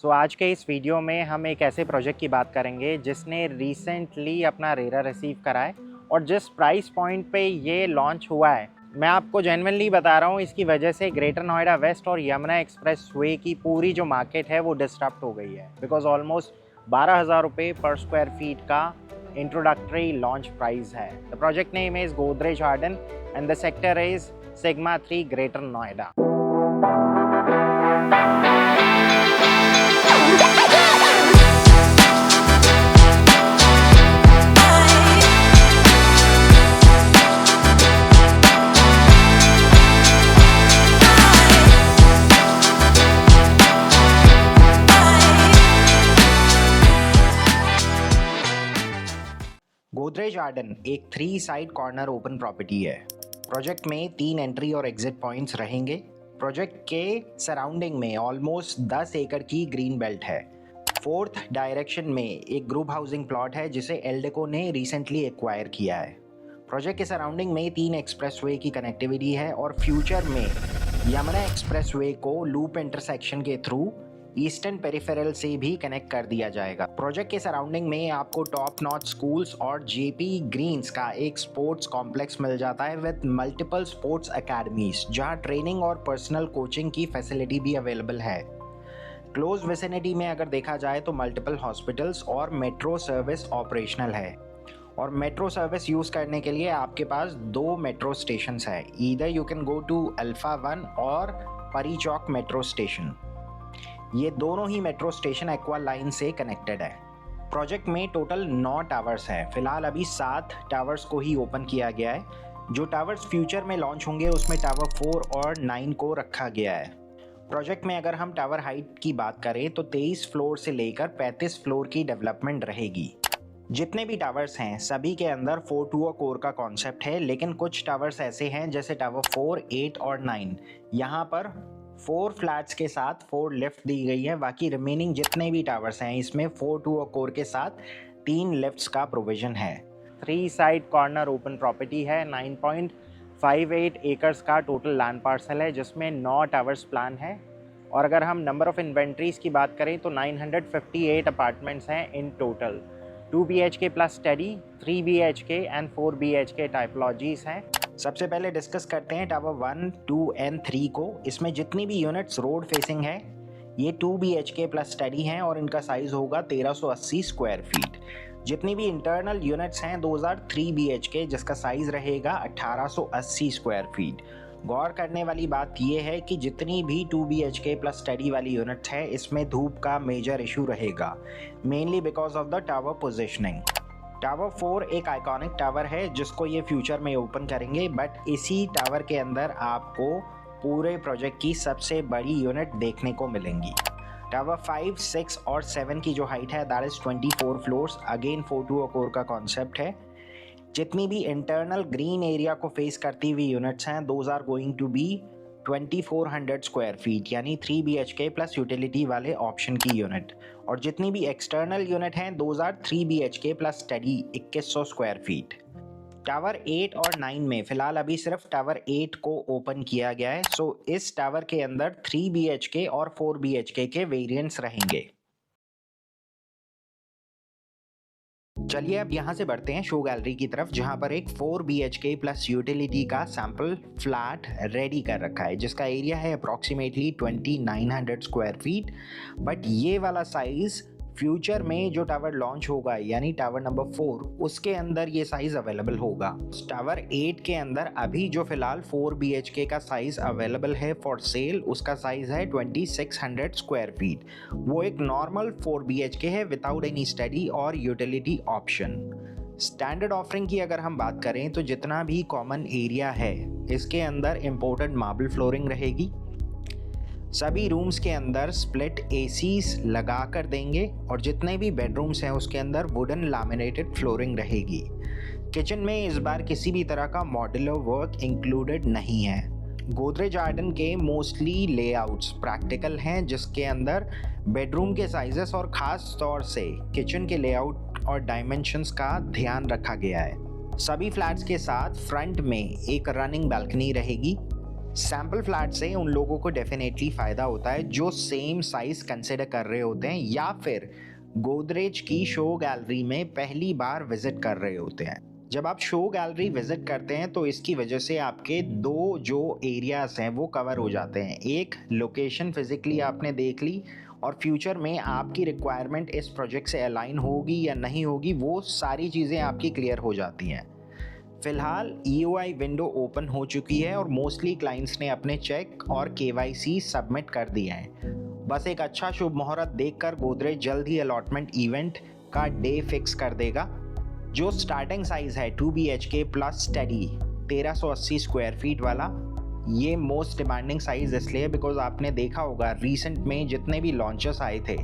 आज के इस वीडियो में हम एक ऐसे प्रोजेक्ट की बात करेंगे जिसने रिसेंटली अपना रेरा रिसीव करा है और जिस प्राइस पॉइंट पे ये लॉन्च हुआ है, मैं आपको जेन्युइनली बता रहा हूँ, इसकी वजह से ग्रेटर नोएडा वेस्ट और यमुना एक्सप्रेस वे की पूरी जो मार्केट है वो डिस्टर्ब हो गई है। बिकॉज ऑलमोस्ट 12,000 रुपये पर स्क्वायर फीट का इंट्रोडक्टरी लॉन्च प्राइस है। The project name is Godrej garden and the sector is sigma 3 greater Noida. Godrej garden एक 3 साइड कॉर्नर ओपन प्रॉपर्टी है। प्रोजेक्ट में 3 एंट्री और एग्जिट पॉइंट्स रहेंगे। प्रोजेक्ट के सराउंडिंग में ऑलमोस्ट 10 एकड़ की ग्रीन बेल्ट है। 4th डायरेक्शन में एक ग्रुप हाउसिंग प्लॉट है जिसे एल्डेको ने रिसेंटली एक्वायर किया है। प्रोजेक्ट के सराउंडिंग में 3 एक्सप्रेसवे की कनेक्टिविटी है और फ्यूचर में यमुना एक्सप्रेसवे को लूप इंटरसेक्शन के थ्रू ईस्टर्न पेरिफेरल से भी कनेक्ट कर दिया जाएगा। प्रोजेक्ट के सराउंडिंग में आपको टॉप नॉच स्कूल्स और जेपी ग्रीन्स का एक स्पोर्ट्स कॉम्प्लेक्स मिल जाता है विद मल्टीपल स्पोर्ट्स एकेडमीज, जहां ट्रेनिंग और पर्सनल कोचिंग की फैसिलिटी भी अवेलेबल है। क्लोज विसिनिटी में अगर देखा जाए तो मल्टीपल हॉस्पिटल्स और मेट्रो सर्विस ऑपरेशनल है। और मेट्रो सर्विस यूज़ करने के लिए आपके पास 2 मेट्रो स्टेशन है। Either you can go to Alpha 1 और परी चौक मेट्रो स्टेशन। ये दोनों ही मेट्रो स्टेशन एक्वा लाइन से कनेक्टेड है। प्रोजेक्ट में टोटल 9 टावर्स हैं। फिलहाल अभी 7 टावर्स को ही ओपन किया गया है। जो टावर्स फ्यूचर में लॉन्च होंगे उसमें टावर 4 और 9 को रखा गया है। प्रोजेक्ट में अगर हम टावर हाइट की बात करें तो 23 फ्लोर से लेकर 35 फ्लोर की डेवलपमेंट रहेगी। जितने भी टावर्स हैं सभी के अंदर 4 to a कोर का कॉन्सेप्ट है, लेकिन कुछ टावर्स ऐसे हैं जैसे टावर 4, 8 और 9, यहाँ पर 4 फ्लैट्स के साथ 4 लिफ्ट दी गई है। बाकी रिमेनिंग जितने भी टावर्स हैं इसमें 4 to a कोर के साथ 3 लिफ्ट्स का प्रोविजन है। 3 साइड कॉर्नर ओपन प्रॉपर्टी है। 9.58 एकर्स का टोटल लैंड पार्सल है जिसमें 9 टावर्स प्लान है। और अगर हम नंबर ऑफ इन्वेंट्रीज की बात करें तो 958 अपार्टमेंट्स हैं in total. 2 BHK plus study, 3 BHK and 4 BHK टाइपोलॉजीज हैं। सबसे पहले डिस्कस करते हैं टावर 1, 2 एंड 3 को। इसमें जितनी भी यूनिट्स रोड फेसिंग है ये 2 BHK प्लस स्टडी हैं और इनका साइज होगा 1380 स्क्वायर फीट। जितनी भी इंटरनल यूनिट्स हैं 2003 BHK जिसका साइज रहेगा 1880 स्क्वायर फीट। गौर करने वाली बात यह है कि जितनी भी 2 BHK प्लस स्टडी वाली यूनिट्स है इसमें धूप का मेजर इशू रहेगा, mainly because of the tower positioning. Tower 4 एक आइकॉनिक टावर है जिसको ये फ्यूचर में ओपन करेंगे, बट इसी टावर के अंदर आपको पूरे प्रोजेक्ट की सबसे बड़ी यूनिट देखने को मिलेंगी। टावर 5, 6 और 7 की जो हाइट है that is 24 floors. Again 4 to a core का कॉन्सेप्ट है। जितनी भी इंटरनल ग्रीन एरिया को फेस करती हुई यूनिट्स हैं those are going to be 2400 square feet, यानी 3 BHK प्लस यूटिलिटी वाले ऑप्शन की यूनिट। और जितनी भी एक्सटर्नल यूनिट हैं those are 3 BHK plus study 2100 square feet. Tower 8 और 9 में फिलहाल अभी सिर्फ टावर 8 को ओपन किया गया है। सो इस टावर के अंदर 3 BHK और 4 BHK के वेरिएंट्स रहेंगे। चलिए अब यहाँ से बढ़ते हैं शो गैलरी की तरफ, जहाँ पर एक 4 BHK प्लस यूटिलिटी का सैंपल फ्लैट रेडी कर रखा है जिसका एरिया है अप्रॉक्सीमेटली 2900 स्क्वायर फीट। बट ये वाला साइज फ्यूचर में जो टावर लॉन्च होगा यानी टावर नंबर 4 उसके अंदर ये साइज अवेलेबल होगा। टावर 8 के अंदर अभी जो फिलहाल 4 BHK का साइज अवेलेबल है फॉर सेल उसका साइज है 2600 स्क्वायर फीट। वो एक नॉर्मल 4 BHK है विदाउट एनी स्टडी और यूटिलिटी ऑप्शन। स्टैंडर्ड ऑफरिंग की अगर हम बात करें तो जितना भी कॉमन एरिया है इसके अंदर इम्पोर्टेड मार्बल फ्लोरिंग रहेगी। सभी रूम्स के अंदर स्प्लिट एसीज लगा कर देंगे और जितने भी बेडरूम्स हैं उसके अंदर वुडन लैमिनेटेड फ्लोरिंग रहेगी। किचन में इस बार किसी भी तरह का मॉड्यूलर वर्क इंक्लूडेड नहीं है। गोदरेज गार्डन के मोस्टली लेआउट्स प्रैक्टिकल हैं जिसके अंदर बेडरूम के साइजेस और ख़ास तौर से किचन के लेआउट और डायमेंशंस का ध्यान रखा गया है। सभी फ्लैट्स के साथ फ्रंट में एक रनिंग बालकनी रहेगी। सैम्पल फ्लैट से उन लोगों को डेफिनेटली फ़ायदा होता है जो सेम साइज़ कंसिडर कर रहे होते हैं या फिर गोदरेज की शो गैलरी में पहली बार विजिट कर रहे होते हैं। जब आप शो गैलरी विजिट करते हैं तो इसकी वजह से आपके दो जो एरियाज़ हैं वो कवर हो जाते हैं। एक, लोकेशन फिजिकली आपने देख ली, और फ्यूचर में आपकी रिक्वायरमेंट इस प्रोजेक्ट से अलाइन होगी या नहीं होगी, वो सारी चीज़ें आपकी क्लियर हो जाती हैं। फिलहाल EOI विंडो ओपन हो चुकी है और मोस्टली क्लाइंट्स ने अपने चेक और KYC सबमिट कर दिए हैं। बस एक अच्छा शुभ मुहूर्त देखकर गोदरेज जल्द ही अलॉटमेंट इवेंट का डे फिक्स कर देगा। जो स्टार्टिंग साइज है 2 BHK plus study 1380 square feet वाला, ये मोस्ट डिमांडिंग साइज इसलिए बिकॉज आपने देखा होगा रिसेंट में जितने भी लॉन्चेस आए थे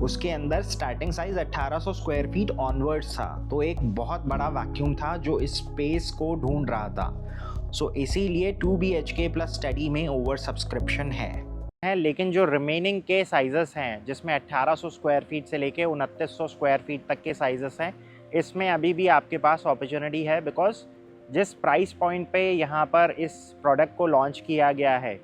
उसके अंदर starting size 1800 square feet onwards था, तो एक बहुत बड़ा वैक्यूम था जो इस स्पेस को ढूंढ रहा था। सो इसीलिए 2 BHK प्लस स्टडी में ओवर सब्सक्रिप्शन है। लेकिन जो रिमेनिंग के साइजेस हैं जिसमें 1800 स्क्वायर फीट से लेके 2900 स्क्वायर फीट तक के साइजेस हैं, इसमें अभी भी आपके पास अपॉर्चुनिटी है बिकॉज जिस प्राइस पॉइंट पे यहाँ पर इस प्रोडक्ट को लॉन्च किया गया है,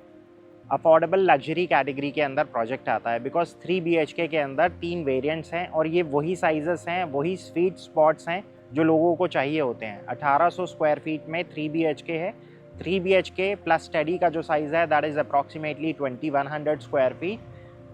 अफोर्डेबल लग्जरी कैटेगरी के अंदर प्रोजेक्ट आता है बिकॉज 3 BHK के अंदर 3 वेरिएंट्स हैं और ये वही साइजेस हैं, वही स्वीट स्पॉट्स हैं जो लोगों को चाहिए होते हैं। 1800 स्क्वायर फीट में 3 BHK है। 3 BHK प्लस स्टडी का जो साइज़ है that is approximately 2100 square feet.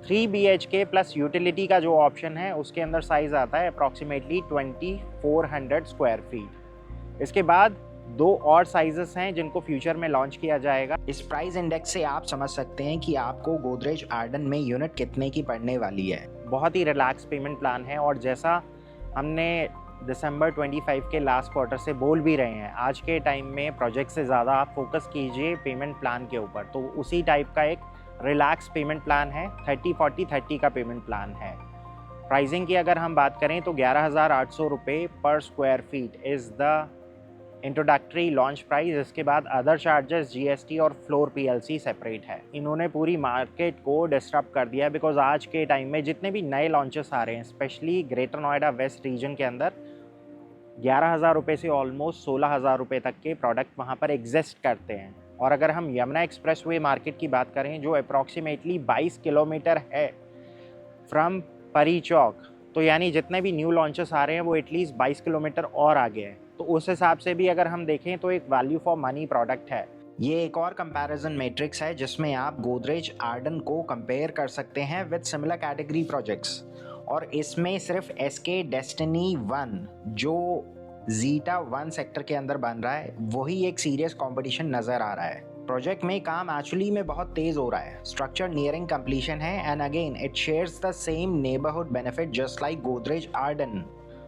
3 BHK plus utility का जो ऑप्शन है उसके अंदर साइज़ आता है अप्रॉक्सीमेटली 2400 स्क्वायर फीट। इसके बाद 2 और साइजेस हैं जिनको फ्यूचर में लॉन्च किया जाएगा। इस प्राइस इंडेक्स से आप समझ सकते हैं कि आपको गोदरेज आर्डन में यूनिट कितने की पड़ने वाली है। बहुत ही रिलैक्स पेमेंट प्लान है और जैसा हमने दिसंबर 25 के लास्ट क्वार्टर से बोल भी रहे हैं, आज के टाइम में प्रोजेक्ट से ज़्यादा आप फोकस कीजिए पेमेंट प्लान के ऊपर, तो उसी टाइप का एक रिलैक्स पेमेंट प्लान है। 30-40-30 का पेमेंट प्लान है। प्राइसिंग की अगर हम बात करें तो 11,800 रुपये पर square feet is the introductory launch price. इसके बाद अदर चार्जेस, GST और फ्लोर PLC सेपरेट है। इन्होंने पूरी मार्केट को डिस्टर्ब कर दिया बिकॉज आज के टाइम में जितने भी नए लॉन्चेस आ रहे हैं specially greater Noida west region के अंदर 11,000 रुपये से ऑलमोस्ट 16,000 रुपये तक के प्रोडक्ट वहाँ पर एग्जिस्ट करते हैं। और अगर हम यमुना एक्सप्रेसवे मार्केट की बात करें जो अप्रॉक्सीमेटली 22 किलोमीटर है फ्रॉम परी चौक, तो यानी जितने भी न्यू लॉन्चेस आ रहे हैं वो एटलीस्ट 22 किलोमीटर और आगे है, तो उस हिसाब से भी अगर हम देखें तो एक वैल्यू फॉर मनी प्रोडक्ट है। ये एक और कंपैरिजन मैट्रिक्स है जिसमें आप गोदरेज आर्डन को कंपेयर कर सकते हैं विद सिमिलर कैटेगरी प्रोजेक्ट्स, और इसमें सिर्फ SK डेस्टिनी 1 जो जीटा 1 सेक्टर के अंदर बन रहा है वही एक सीरियस कंपटीशन नज़र आ रहा है। प्रोजेक्ट में काम एक्चुअली में बहुत तेज़ हो रहा है, स्ट्रक्चर नियरिंग कंप्लीशन है and again it shares the same neighbourhood benefit just like Godrej Arden.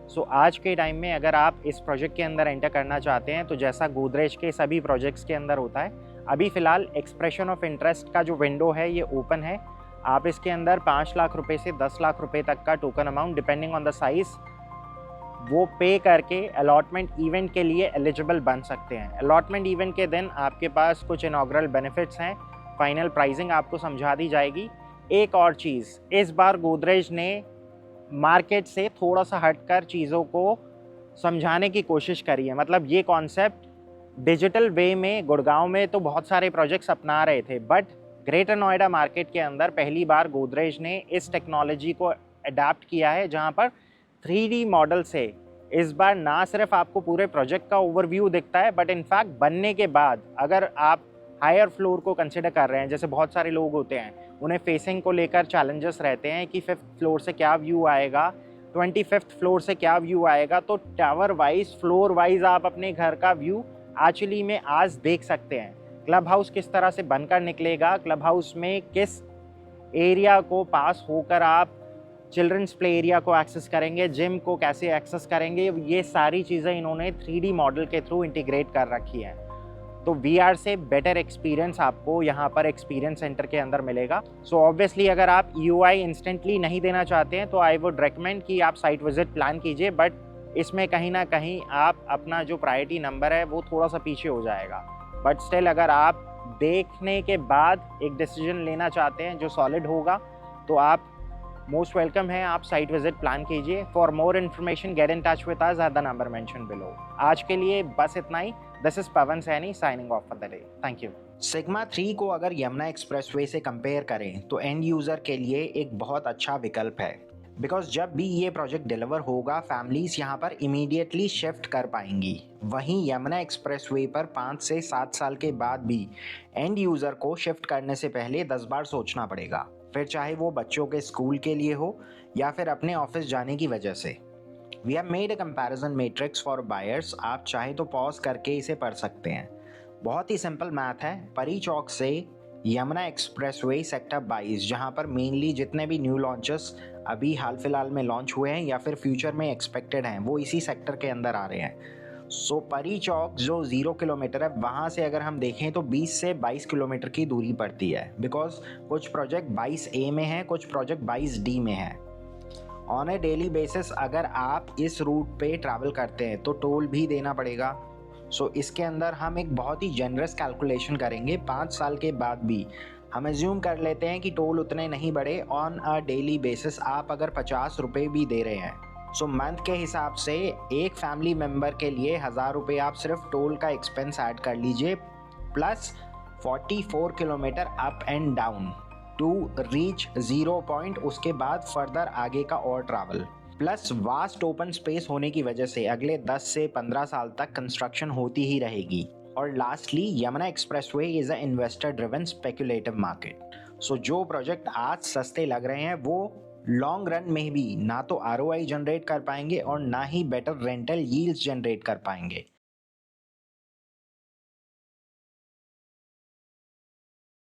So आज के टाइम में अगर आप इस प्रोजेक्ट के अंदर एंटर करना चाहते हैं तो जैसा गोदरेज के सभी प्रोजेक्ट्स के अंदर होता है, अभी फ़िलहाल एक्सप्रेशन ऑफ इंटरेस्ट का जो विंडो है ये ओपन है। आप इसके अंदर 5 लाख रुपए से 10 लाख रुपए तक का token amount depending on the size वो पे करके अलॉटमेंट इवेंट के लिए एलिजिबल बन सकते हैं। अलॉटमेंट इवेंट के दिन आपके पास कुछ इनॉग्रल बेनिफिट्स हैं, फाइनल प्राइसिंग आपको समझा दी जाएगी। एक और चीज़, इस बार गोदरेज ने मार्केट से थोड़ा सा हटकर चीज़ों को समझाने की कोशिश करी है। मतलब ये कॉन्सेप्ट डिजिटल वे में गुड़गांव में तो बहुत सारे प्रोजेक्ट्स अपना रहे थे, बट ग्रेटर नोएडा मार्केट के अंदर पहली बार गोदरेज ने इस टेक्नोलॉजी को अडाप्ट किया है जहां पर 3D मॉडल से इस बार ना सिर्फ आपको पूरे प्रोजेक्ट का ओवरव्यू दिखता है बट इनफैक्ट बनने के बाद अगर आप हायर फ्लोर को कंसिडर कर रहे हैं, जैसे बहुत सारे लोग होते हैं उन्हें फेसिंग को लेकर चैलेंजेस रहते हैं कि 5th फ्लोर से क्या व्यू आएगा, 25th फ्लोर से क्या व्यू आएगा, तो टावर वाइज फ्लोर वाइज आप अपने घर का व्यू एक्चुअली में आज देख सकते हैं। क्लब हाउस किस तरह से बनकर निकलेगा, क्लब हाउस में किस एरिया को पास होकर आप चिल्ड्रंस प्ले एरिया को एक्सेस करेंगे, जिम को कैसे एक्सेस करेंगे, ये सारी चीज़ें इन्होंने 3D मॉडल के थ्रू इंटीग्रेट कर रखी हैं। तो VR से बेटर एक्सपीरियंस आपको यहाँ पर एक्सपीरियंस सेंटर के अंदर मिलेगा। सो ऑब्वियसली अगर आप EOI इंस्टेंटली नहीं देना चाहते हैं तो आई वुड रेकमेंड कि आप साइट विजिट प्लान कीजिए, बट इसमें कहीं ना कहीं आप अपना जो प्रायोरिटी नंबर है वो थोड़ा सा पीछे हो जाएगा। बट स्टिल अगर आप देखने के बाद एक डिसीजन लेना चाहते हैं जो सॉलिड होगा तो आप मोस्ट वेलकम है, आप साइट विजिट प्लान कीजिए। For more information get in touch with us at the number mentioned below. आज के लिए बस इतना ही। This is Pawan Saini signing off for the day. Thank you. Sigma 3 को अगर यमुना एक्सप्रेसवे से कंपेयर करें तो एंड यूज़र के लिए एक बहुत अच्छा विकल्प है, बिकॉज जब भी ये प्रोजेक्ट डिलीवर होगा फैमिलीज यहाँ पर इमीडिएटली शिफ्ट कर पाएंगी। वहीं यमुना एक्सप्रेसवे पर 5 से 7 साल के बाद भी एंड यूज़र को शिफ्ट करने से पहले 10 बार सोचना पड़ेगा, फिर चाहे वो बच्चों के स्कूल के लिए हो या फिर अपने ऑफिस जाने की वजह से। We have made a comparison matrix for buyers, आप चाहे तो पॉज करके इसे पढ़ सकते हैं। बहुत ही सिंपल मैथ है। परी चौक से यमुना एक्सप्रेसवे सेक्टर 22, जहां पर मेनली जितने भी न्यू लॉन्चेस अभी हाल फिलहाल में लॉन्च हुए हैं या फिर फ्यूचर में एक्सपेक्टेड हैं, वो इसी सेक्टर के अंदर आ रहे हैं। सो परी चौक जो 0 किलोमीटर है, वहाँ से अगर हम देखें तो 20 से 22 किलोमीटर की दूरी पड़ती है, बिकॉज कुछ प्रोजेक्ट 22A में है, कुछ प्रोजेक्ट 22D में है। ऑन ए डेली बेसिस अगर आप इस रूट पे ट्रैवल करते हैं तो टोल भी देना पड़ेगा। सो इसके अंदर हम एक बहुत ही जनरस कैलकुलेशन करेंगे। 5 साल के बाद भी हम एज्यूम कर लेते हैं कि टोल उतने नहीं बढ़े। ऑन अ डेली बेसिस आप अगर 50 रुपये भी दे रहे हैं, सो मंथ के हिसाब से एक फैमिली मेम्बर के लिए 1000 रुपये आप सिर्फ टोल का एक्सपेंस ऐड कर लीजिए, plus 44 kilometre up and down to reach 0 point, उसके बाद फर्दर आगे का और travel, plus vast open space होने की वजह से अगले 10 से 15 साल तक कंस्ट्रक्शन होती ही रहेगी। और lastly, Yamuna expressway is a investor driven speculative market. So जो प्रोजेक्ट आज सस्ते लग रहे हैं वो लॉन्ग रन में भी ना तो ROI जनरेट कर पाएंगे और ना ही बेटर रेंटल यील्ड्स जनरेट कर पाएंगे।